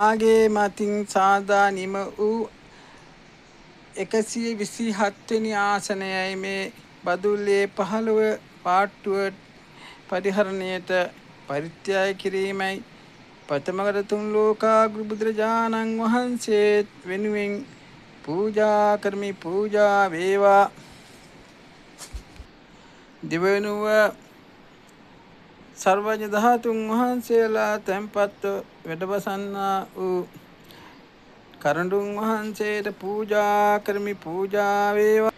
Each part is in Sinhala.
ආගේ මතින් සාදා නිම වූ 127 වෙනි ආසනයයි මේ බදුල්ලේ 15 පාට්ටුව පරිහරණයට පරිත්‍යාග කිරීමයි පතමගර තුන් ලෝකාග්‍ර බුදුරජාණන් වහන්සේ වෙනුවෙන් පූජා කරමි. පූජා වේවා. දෙවනුව සර්වඥ ධාතුන් වහන්සේලා තැන්පත්ව වැඩවසන්නා වූ කරඬුන් වහන්සේට පූජා කරමි. පූජා වේවා.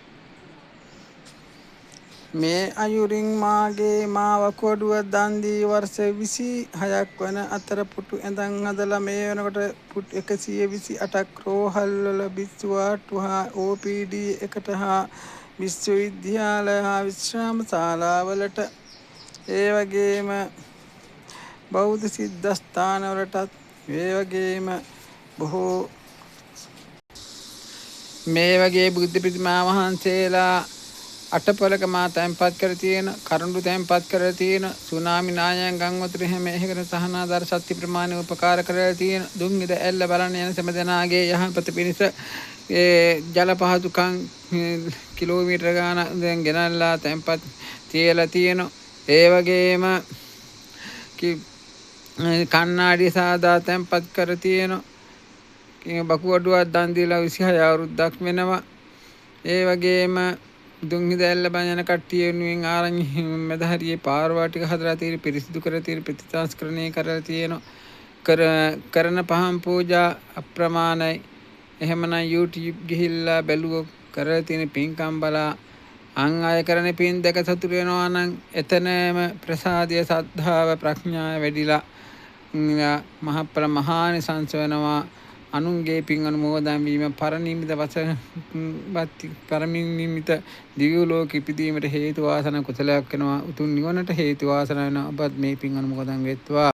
මේ අයුරින් මාගේ මා වකුගඩුව දන් දී වර්ෂ 26ක් වන අතර පුටු ඇඳන් හදලා මේ වෙනකොට පුටු 128ක් රෝහල් වල බිස්සුවාට්ටු හා OPD එකට හා විශ්වවිද්‍යාල හා විශ්‍රාම ශාලාවලට ඒ වගේම බෞද්ධ සිද්ධස්ථාන වලටත් ඒ වගේම බොහෝ මේ වගේ බුද්ධ ප්‍රතිමා වහන්සේලා අටපොලක මා තැන්පත් කර තියෙන කරඬු තැන්පත් කර තියෙන සුනාමි නායයන් ගංවතුර හැම එකකට සහනාධාර ශක්ති ප්‍රමාණය උපකාර කරලා තියෙන දුම්හිද ඇල්ල බලන්න යන සෑම දෙනාගේ යහපත පිණිස ජල පහසුකම් කිලෝමීටර ගානක් දැන් ගෙනල්ලා තැන්පත් තියලා තියෙන. ඒ වගේම කන්නාඩි සාදා තැන්පත් කර තියෙන බකුවඩුවක් දන් දීලා 26 අවුරුද්දක් වෙනවා. ඒ වගේම දුම්හිද ඇල්ල බලන යන කට්ටිය වෙනුවෙන් ආරංචි මැදහරියේ පාරවා ටික හදලා තියෙන පිරිසිදු කර තියෙන ප්‍රතිසංස්කරණය කරලා තියෙන කරන පහන් පූජා අප්‍රමාණයි. එහෙමනම් YouTube ගිහිල්ලා බැලුවොත් කරලා තියෙන පින්කම් බලා අන් අය කරන පින් දෙක සතුට වෙනවා නම් එතනම ප්‍රසාදය සද්ධාව ප්‍රඥාව වැඩිලා මහප්පල මහානිසංස වෙනවා. අනුන්ගේ පින් අනුමෝදන් වීම පරිනිම්මිත පරිනිම්මිත දිව්‍ය ලෝක ඉපදීමට හේතු වාසනා කුසලයක් වෙනවා. උතුම් නිවනට හේතු වාසනා වෙනවා. ඔබත් මේ පින් අනුමෝදන් වෙත්වා.